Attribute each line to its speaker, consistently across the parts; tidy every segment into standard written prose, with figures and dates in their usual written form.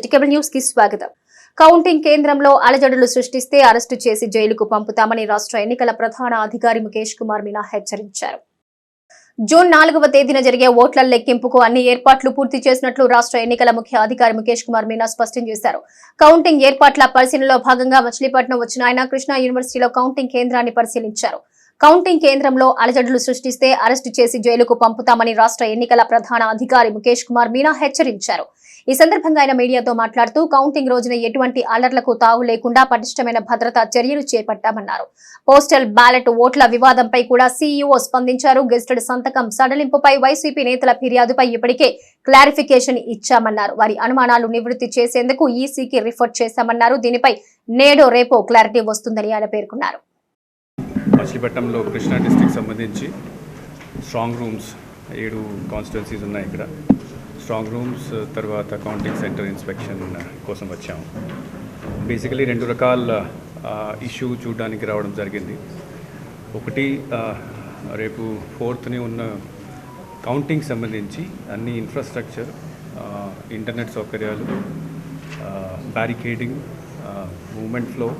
Speaker 1: City cable news కి స్వాగతం. Counting కేంద్రంలో అలజడులు సృష్టిస్తే అరెస్టు చేసి జైలుకు పంపుతామని రాష్ట్ర ఎన్నికల ప్రధాన అధికారి ముఖేష్ కుమార్ మీనా హెచ్చరించారు. జూన్ 4వ తేదీన జరిగే ఓట్ల లెక్కింపుకు అన్ని ఏర్పాట్లు పూర్తి చేసినట్లు రాష్ట్ర ఎన్నికల ముఖ్య అధికారి ముఖేష్ కుమార్ మీనా స్పష్టం చేశారు. కౌంటింగ్ ఏర్పాట్ల పరిశీలనలో భాగంగా మచిలీపట్నం వచ్చిన ఆయన కృష్ణా యూనివర్సిటీలో కౌంటింగ్ కేంద్రాన్ని పరిశీలించారు. కౌంటింగ్ కేంద్రంలో అలజడులు సృష్టిస్తే అరెస్టు చేసి జైలుకు పంపుతామని రాష్ట్ర ఎన్నికల ప్రధాన అధికారి ముఖేష్ కుమార్ మీనా హెచ్చరించారు. ఈ సందర్భంగా ఆయన మీడియాతో మాట్లాడుతూ కౌంటింగ్ రోజున ఎటువంటి అలర్లకు తావు లేకుండా పటిష్టమైన భద్రతా చర్యలు చేపట్టామన్నారు. పోస్టల్ బ్యాలెట్ ఓట్ల వివాదంపై కూడా సీఈఓ స్పందించారు. గెస్టెడ్ సంతకం సడలింపుపై వైసీపీ నేతల ఫిర్యాదుపై ఇప్పటికే క్లారిఫికేషన్ ఇచ్చామన్నారు. వారి అనుమానాలు నివృత్తి చేసేందుకు ఈసీకి రిఫర్ చేశామన్నారు. దీనిపై నేడో రేపో క్లారిటీ వస్తుందని ఆయన పేర్కొన్నారు.
Speaker 2: మచిలీపట్నంలో కృష్ణా డిస్ట్రిక్ట్ సంబంధించి స్ట్రాంగ్ రూమ్స్ 7 కాన్స్టిట్యున్సీస్ ఉన్నాయి. ఇక్కడ స్ట్రాంగ్ రూమ్స్ తర్వాత కౌంటింగ్ సెంటర్ ఇన్స్పెక్షన్ కోసం వచ్చాము. బేసికలీ 2 రకాల ఇష్యూ చూడడానికి రావడం జరిగింది. ఒకటి రేపు 4th ఉన్న కౌంటింగ్ సంబంధించి అన్ని ఇన్ఫ్రాస్ట్రక్చర్, ఇంటర్నెట్ సౌకర్యాలు, బ్యారికేడింగ్, మూమెంట్ ఫ్లో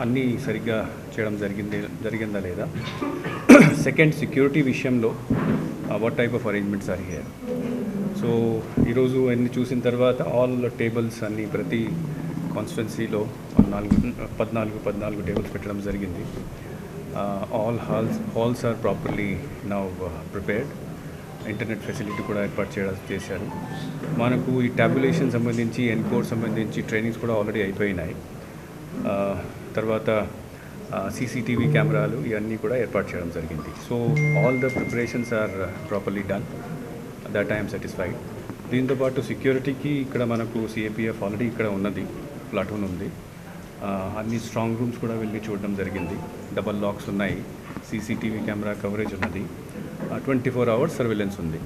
Speaker 2: అన్నీ సరిగ్గా చేయడం జరిగిందా లేదా. సెకండ్, సెక్యూరిటీ విషయంలో what type of arrangements are here. So ఈరోజు అన్ని చూసిన తర్వాత ఆల్ టేబుల్స్ అన్నీ ప్రతి కాన్స్టిట్యున్సీలో 14 టేబుల్స్ పెట్టడం జరిగింది. All halls are properly now prepared. Internet facility కూడా ఏర్పాటు చేశారు. మనకు ఈ ట్యాబులేషన్ సంబంధించి, ఎన్కోడ్ సంబంధించి ట్రైనింగ్స్ కూడా ఆల్రెడీ అయిపోయినాయి. తర్వాత సీసీటీవీ కెమెరాలు ఇవన్నీ కూడా ఏర్పాటు చేయడం జరిగింది. So all the preparations are properly done. That I'm satisfied. దీంతోపాటు సెక్యూరిటీకి ఇక్కడ మనకు సిఏపిఎఫ్ ఆల్రెడీ ఇక్కడ ఉన్నది, ప్లాటూన్ ఉంది. అన్ని స్ట్రాంగ్ రూమ్స్ కూడా వెళ్ళి చూడడం జరిగింది. డబల్ లాక్స్ ఉన్నాయి, సీసీటీవీ కెమెరా కవరేజ్ ఉన్నది, 24 hours సర్వేలెన్స్ ఉంది.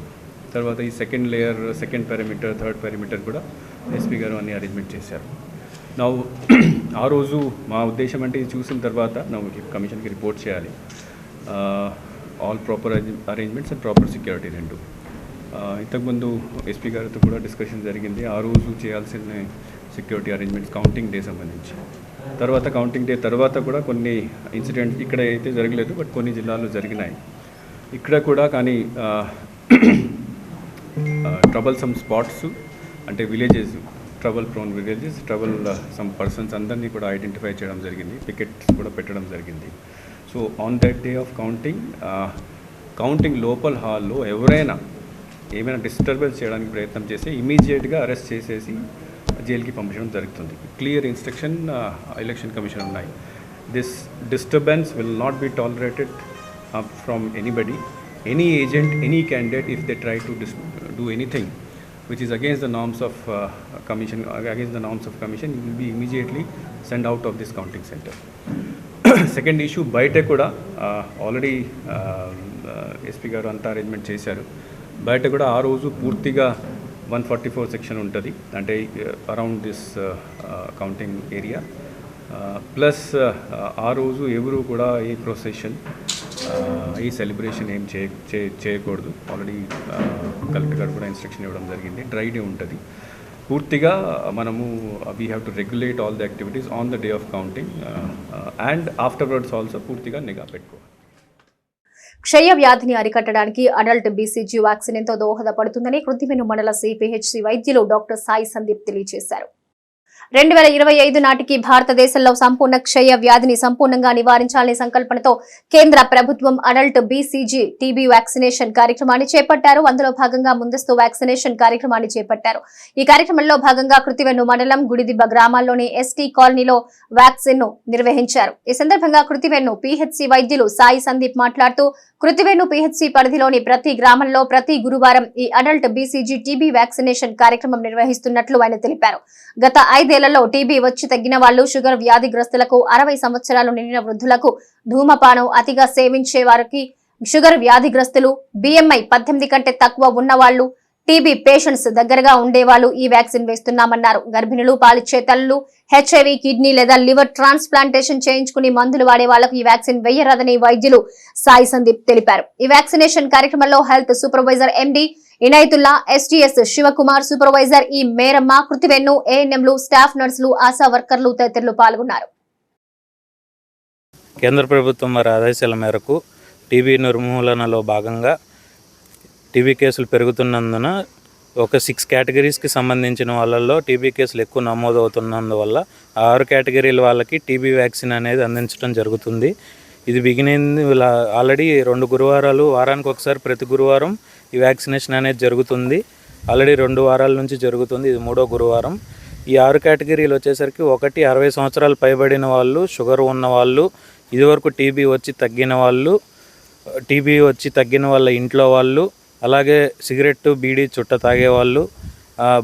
Speaker 2: తర్వాత ఈ second layer, second perimeter, third perimeter కూడా ఎస్పీ గారు అన్ని అరేంజ్మెంట్ చేశారు. నా ఆ రోజు మా ఉద్దేశం అంటే ఇది చూసిన తర్వాత నా కమిషన్కి రిపోర్ట్ చేయాలి. All proper arrangements and proper security రెండు. ఇంతకుముందు ఎస్పీ గారితో కూడా డిస్కషన్ జరిగింది. ఆ రోజు చేయాల్సిన సెక్యూరిటీ అరేంజ్మెంట్స్ కౌంటింగ్ డే సంబంధించి. తర్వాత కౌంటింగ్ డే తర్వాత కూడా కొన్ని ఇన్సిడెంట్స్ ఇక్కడ అయితే జరగలేదు, బట్ కొన్ని జిల్లాల్లో జరిగినాయి. ఇక్కడ కూడా కానీ ట్రబుల్సమ్ స్పాట్స్ అంటే villages, trouble prone villages, some persons అందరినీ కూడా ఐడెంటిఫై చేయడం జరిగింది. పికెట్స్ కూడా పెట్టడం జరిగింది. So on that day of counting లోపల హాల్లో ఎవరైనా ఏమైనా డిస్టర్బెన్స్ చేయడానికి ప్రయత్నం చేస్తే ఇమీడియట్గా అరెస్ట్ చేసేసి జైలుకి పంపించడం జరుగుతుంది. క్లియర్ ఇన్స్ట్రక్షన్ ఎలక్షన్ కమిషన్ ఉన్నాయి. This disturbance will not be tolerated from anybody, any agent, any candidate. If they try to do anything which is against the norms of commission, you will be immediately sent out of this counting center. Second issue, బయట కూడా already SP గారు అంతా arrangement చేశారు. బయట కూడా ఆ రోజు పూర్తిగా 144 సెక్షన్ ఉంటుంది, అంటే around this counting area. Plus ఆ రోజు ఎవరు కూడా ఈ ప్రొసెషన్, ఈ సెలబ్రేషన్ ఏం చేయకూడదు. ఆల్రెడీ కలెక్టర్ గారు కూడా ఇన్స్ట్రక్షన్ ఇవ్వడం జరిగింది. డ్రై డే ఉంటుంది పూర్తిగా. మనము we have to regulate all the activities on the day of counting and afterwards also పూర్తిగా నిఘా పెట్టుకోవాలి.
Speaker 1: క్షయ వ్యాధిని అరికట్టడానికి అడల్ట్ బీసీజీ వ్యాక్సిన్ ఎంతో దోహదపడుతుందని కృత్తిమేను మండల సిపిహెచ్సి వైద్యులు డాక్టర్ సాయి సందీప్ తెలియజేశారు. 2025 నాటికి భారతదేశంలో సంపూర్ణ క్షయ వ్యాధిని సంపూర్ణంగా నివారించాలనే సంకల్పనతో కేంద్ర ప్రభుత్వం అడల్ట్ బీసీజీ టీబీ వ్యాక్సినేషన్ కార్యక్రమాన్ని చేపట్టారు. అందులో భాగంగా ముందస్తు వ్యాక్సినేషన్ కార్యక్రమాన్ని చేపట్టారు. ఈ కార్యక్రమంలో భాగంగా కృత్తివెన్ను మండలం గుడిదిబ్బ గ్రామాల్లోని ఎస్టీ కాలనీలో వ్యాక్సిన్ ను నిర్వహించారు. ఈ సందర్భంగా కృత్తివెన్ను పీహెచ్సి వైద్యులు సాయి సందీప్ మాట్లాడుతూ కృత్తివెన్ను పీహెచ్సి పరిధిలోని ప్రతి గ్రామంలో ప్రతి గురువారం ఈ అడల్ట్ బీసీజీ టీబీ వ్యాక్సినేషన్ కార్యక్రమం నిర్వహిస్తున్నట్లు ఆయన తెలిపారు. గత 5 ఏళ్లలో టీబీ వచ్చి తగ్గిన వాళ్లు, షుగర్ వ్యాధిగ్రస్తులకు, 60 సంవత్సరాలు నిండిన వృద్ధులకు, ధూమపానం అతిగా సేవించే వారికి, షుగర్ వ్యాధిగ్రస్తులు, BMI 18 కంటే తక్కువ ఉన్నవాళ్లు, టీబీ పేషెంట్స్ దగ్గరగా ఉండేవాళ్లు ఈ వ్యాక్సిన్ వేస్తున్నామన్నారు. గర్భిణులు, పాలిచ్చే తల్లులు, HIV, కిడ్నీ లేదా లివర్ ట్రాన్స్ప్లాంటేషన్ చేయించుకుని మందులు వాడే వాళ్లకు ఈ వ్యాక్సిన్ వేయరాదని వైద్యులు సాయి సందీప్ తెలిపారు. ఈ వ్యాక్సినేషన్ కార్యక్రమంలో health supervisor MD Inayatullah, STS Shivakumar, supervisor ఈ మేరమ్మ, కృతివెన్ను, ఏఎన్ఎంలు, స్టాఫ్ నర్సులు, ఆశా వర్కర్లు తదితరులు పాల్గొన్నారు.
Speaker 3: కేంద్ర ప్రభుత్వం వారి ఆదేశాల మేరకు టీబీ నిర్మూలనలో భాగంగా టీబీ కేసులు పెరుగుతున్నందున ఒక 6 కేటగిరీస్కి సంబంధించిన వాళ్ళల్లో టీబీ కేసులు ఎక్కువ నమోదవుతున్నందువల్ల 6 కేటగిరీల వాళ్ళకి టీబీ వ్యాక్సిన్ అనేది అందించడం జరుగుతుంది. ఇది బిగినింది ఆల్రెడీ 2 గురువారాలు, వారానికి ఒకసారి ప్రతి గురువారం ఈ వ్యాక్సినేషన్ అనేది జరుగుతుంది. ఆల్రెడీ 2 వారాల నుంచి జరుగుతుంది. ఇది 3వ గురువారం. ఈ 6 కేటగిరీలు వచ్చేసరికి 60 సంవత్సరాలు పైబడిన వాళ్ళు, షుగర్ ఉన్న వాళ్ళు, ఇదివరకు టీబీ వచ్చి తగ్గిన వాళ్ళ ఇంట్లో వాళ్ళు, అలాగే సిగరెట్టు, బీడీ, చుట్ట తాగేవాళ్ళు,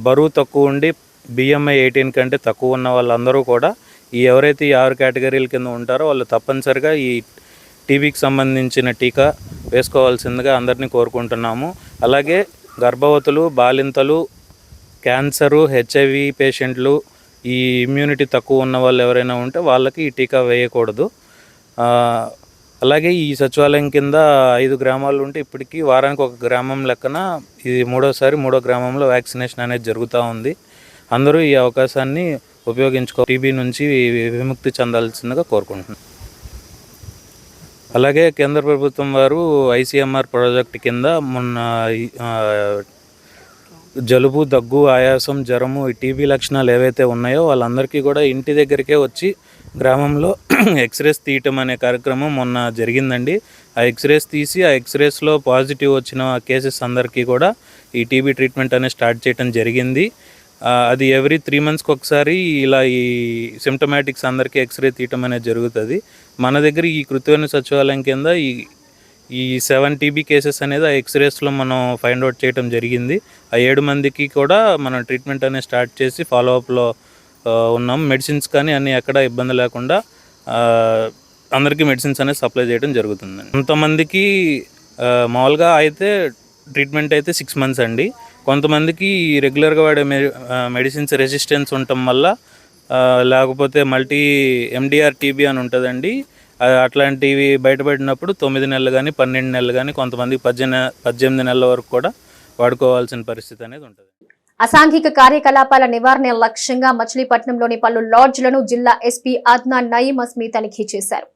Speaker 3: బరువు తక్కువ ఉండి బిఎంఐ 18 కంటే తక్కువ ఉన్న వాళ్ళందరూ కూడా ఎవరైతే ఈ 6 కేటగిరీల కింద ఉంటారో వాళ్ళు తప్పనిసరిగా ఈ టీబీకి సంబంధించిన టీకా వేసుకోవాల్సిందిగా అందరినీ కోరుకుంటున్నాము. అలాగే గర్భవతులు, బాలింతలు, క్యాన్సరు, హెచ్ఐవి పేషెంట్లు, ఈ ఇమ్యూనిటీ తక్కువ ఉన్న వాళ్ళు ఎవరైనా ఉంటే వాళ్ళకి ఈ టీకా వేయకూడదు. అలాగే ఈ సచివాలయం కింద 5 గ్రామాలు ఉంటే ఇప్పటికీ వారానికి ఒక గ్రామం లెక్కన ఇది 3వ గ్రామంలో వ్యాక్సినేషన్ అనేది జరుగుతూ ఉంది. అందరూ ఈ అవకాశాన్ని టీబీ నుంచి విముక్తి చెందాల్సిందిగా కోరుకుంటున్నాను. అలాగే కేంద్ర ప్రభుత్వం వారు ఐసీఎంఆర్ ప్రాజెక్ట్ కింద మొన్న జలుబు, దగ్గు, ఆయాసం, జ్వరము, ఈ టీబీ లక్షణాలు ఏవైతే ఉన్నాయో వాళ్ళందరికీ కూడా ఇంటి దగ్గరికే వచ్చి గ్రామంలో ఎక్స్రేస్ తీయటం అనే కార్యక్రమం మొన్న జరిగిందండి. ఆ ఎక్స్రేస్ తీసి ఆ ఎక్స్రేస్లో పాజిటివ్ వచ్చిన కేసెస్ అందరికీ కూడా ఈ టీబీ ట్రీట్మెంట్ అనేది స్టార్ట్ చేయడం జరిగింది. అది ఎవ్రీ 3 మంత్స్కి ఒకసారి ఇలా ఈ సిమ్టమాటిక్స్ అందరికీ ఎక్స్రే తీయటం అనేది జరుగుతుంది. మన దగ్గర ఈ కృతివెన్ను సచివాలయం కింద ఈ 7 టీబీ కేసెస్ అనేది ఆ ఎక్స్రేస్లో మనం ఫైండ్ అవుట్ చేయడం జరిగింది. ఆ 7 మందికి కూడా మనం ట్రీట్మెంట్ అనేది స్టార్ట్ చేసి ఫాలోఅప్లో ఉన్నాం. మెడిసిన్స్ కానీ అన్నీ ఎక్కడ ఇబ్బంది లేకుండా అందరికీ మెడిసిన్స్ అనేది సప్లై చేయడం జరుగుతుంది. కొంతమందికి మామూలుగా అయితే ట్రీట్మెంట్ అయితే 6 మంత్స్ అండి. కొంతమందికి రెగ్యులర్గా వాడే మెడిసిన్స్ రెసిస్టెన్స్ ఉండటం వల్ల, లేకపోతే మల్టీ ఎండిఆర్ టీబీ అని ఉంటుందండి, అట్లాంటివి బయటపడినప్పుడు 9 నెలలు కానీ 12 నెలలు కానీ, కొంతమందికి 18 నెలల వరకు కూడా వాడుకోవాల్సిన పరిస్థితి అనేది ఉంటుంది.
Speaker 1: అసాంఘిక కార్యకలాపాల నివారణ లక్ష్యంగా మచిలీపట్నంలోని పలు లాడ్జ్లను జిల్లా ఎస్పీ అద్నాన్ నయీం అస్మీ తనిఖీ చేశారు.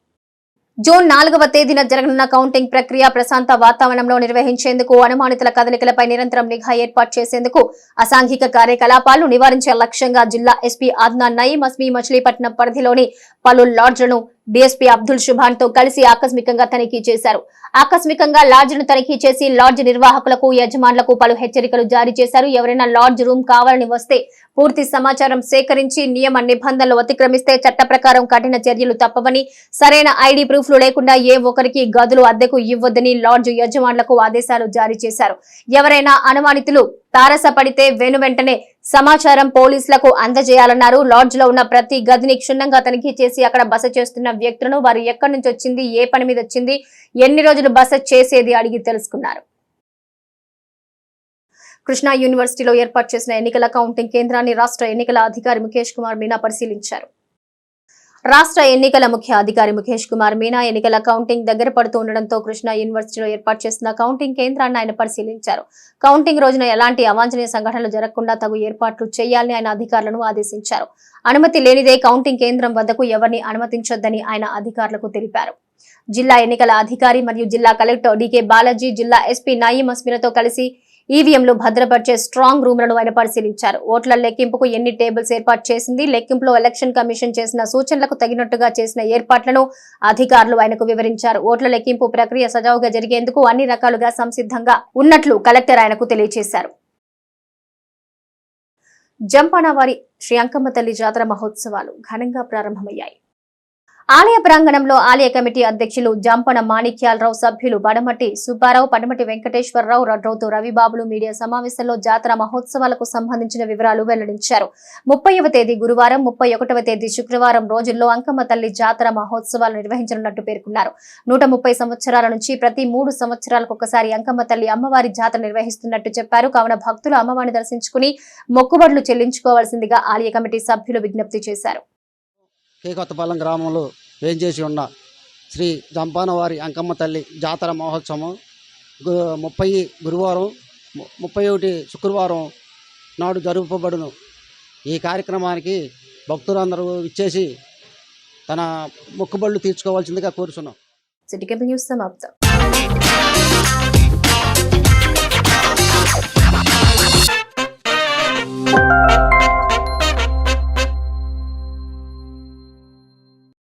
Speaker 1: జూన్ 4వ తేదీన జరగనున్న కౌంటింగ్ ప్రక్రియ ప్రశాంత వాతావరణంలో నిర్వహించేందుకు, అనుమానితుల కదలికలపై నిరంతరం నిఘా ఏర్పాటు చేసేందుకు, అసాంఘిక కార్యకలాపాలను నివారించే లక్ష్యంగా జిల్లా ఎస్పీ అద్నాన్ నయీం అస్మీ మచిలీపట్నం పరిధిలోని పలు లాడ్జ్లను డీఎస్పీ అబ్దుల్ సుభాన్ తో కలిసి ఆకస్మికంగా తనిఖీ చేశారు. ఆకస్మికంగా లాడ్జ్ను తనిఖీ చేసి లాడ్జ్ నిర్వాహకులకు, యజమానులకు పలు హెచ్చరికలు జారీ చేశారు. ఎవరైనా లాడ్జ్ రూమ్ కావాలని వస్తే పూర్తి సమాచారం సేకరించి నియమ నిబంధనలు అతిక్రమిస్తే చట్ట ప్రకారం కఠిన చర్యలు తప్పవని, సరైన ఐడి ప్రూఫ్లు లేకుండా ఏ ఒక్కరికి గదులు అద్దెకు ఇవ్వొద్దని లాడ్జ్ యజమానులకు ఆదేశాలు జారీ చేశారు. ఎవరైనా అనుమానితులు తారసపడితే వెనువెంటనే సమాచారం పోలీసులకు అందజేయాలన్నారు. లాడ్జ్ లో ఉన్న ప్రతి గదిని క్షుణ్ణంగా తనిఖీ చేసి అక్కడ బస చేస్తున్న వ్యక్తులను, వారు ఎక్కడి నుంచి వచ్చింది, ఏ పని మీద వచ్చింది, ఎన్ని రోజులు బస చేసేది అడిగి తెలుసుకున్నారు. కృష్ణా యూనివర్సిటీలో ఏర్పాటు చేసిన ఎన్నికల కౌంటింగ్ కేంద్రాన్ని రాష్ట్ర ఎన్నికల అధికారి ముఖేష్ కుమార్ మీనా పరిశీలించారు. రాష్ట్ర ఎన్నికల ముఖ్య అధికారి ముఖేష్ కుమార్ మీనా ఎన్నికల కౌంటింగ్ దగ్గర పడుతూ ఉండడంతో కృష్ణా యూనివర్సిటీలో ఏర్పాటు చేసిన కౌంటింగ్ కేంద్రాన్ని ఆయన పరిశీలించారు. కౌంటింగ్ రోజున ఎలాంటి అవాంఛనీయ సంఘటనలు జరగకుండా తగు ఏర్పాట్లు చేయాలని ఆయన అధికారులను ఆదేశించారు. అనుమతి లేనిదే కౌంటింగ్ కేంద్రం వద్దకు ఎవరిని అనుమతించొద్దని ఆయన అధికారులకు తెలిపారు. జిల్లా ఎన్నికల అధికారి మరియు జిల్లా కలెక్టర్ డీకే బాలాజీ, జిల్లా ఎస్పీ నయీం అస్మీలతో కలిసి ఈవీఎంలు భద్రపరిచే స్ట్రాంగ్ రూమ్లను ఆయన పరిశీలించారు. ఓట్ల లెక్కింపుకు ఎన్ని టేబుల్స్ ఏర్పాటు చేసింది, లెక్కింపులో ఎలక్షన్ కమిషన్ చేసిన సూచనలకు తగినట్టుగా చేసిన ఏర్పాట్లను అధికారులు ఆయనకు వివరించారు. ఓట్ల లెక్కింపు ప్రక్రియ సజావుగా జరిగేందుకు అన్ని రకాలుగా సంసిద్ధంగా ఉన్నట్లు కలెక్టర్ ఆయనకు తెలియజేశారు. జంపానవారి శ్రీ అంకమ్మ తల్లి జాతర మహోత్సవాలు ఘనంగా ప్రారంభమయ్యాయి. ఆలయ ప్రాంగణంలో ఆలయ కమిటీ అధ్యక్షులు జంపన మాణిక్యాలరావు, సభ్యులు బడమటి సుబ్బారావు, పడమటి వెంకటేశ్వరరావు, రడ్రౌతు రవిబాబులు మీడియా సమావేశంలో జాతర మహోత్సవాలకు సంబంధించిన వివరాలు వెల్లడించారు. 30వ తేదీ గురువారం, 31వ తేదీ శుక్రవారం రోజుల్లో అంకమ్మ తల్లి జాతర మహోత్సవాలు నిర్వహించనున్నట్టు పేర్కొన్నారు. 130 సంవత్సరాల నుంచి ప్రతి 3 సంవత్సరాలకు ఒకసారి అంకమ్మ తల్లి అమ్మవారి జాతర నిర్వహిస్తున్నట్టు చెప్పారు. కావున భక్తులు అమ్మవారిని దర్శించుకుని మొక్కుబడులు చెల్లించుకోవాల్సిందిగా ఆలయ కమిటీ సభ్యులు విజ్ఞప్తి చేశారు.
Speaker 4: కొత్తపాలెం గ్రామంలో వేంచేసి ఉన్న శ్రీ జంపానవారి అంకమ్మ తల్లి జాతర మహోత్సవం 30 గురువారం, 31 శుక్రవారం నాడు జరుపబడును. ఈ కార్యక్రమానికి భక్తులందరూ ఇచ్చేసి తన మొక్కుబళ్ళు తీర్చుకోవాల్సిందిగా కోరుచున్నాం.
Speaker 1: సిటీ కేబుల్ న్యూస్ సమాప్తం.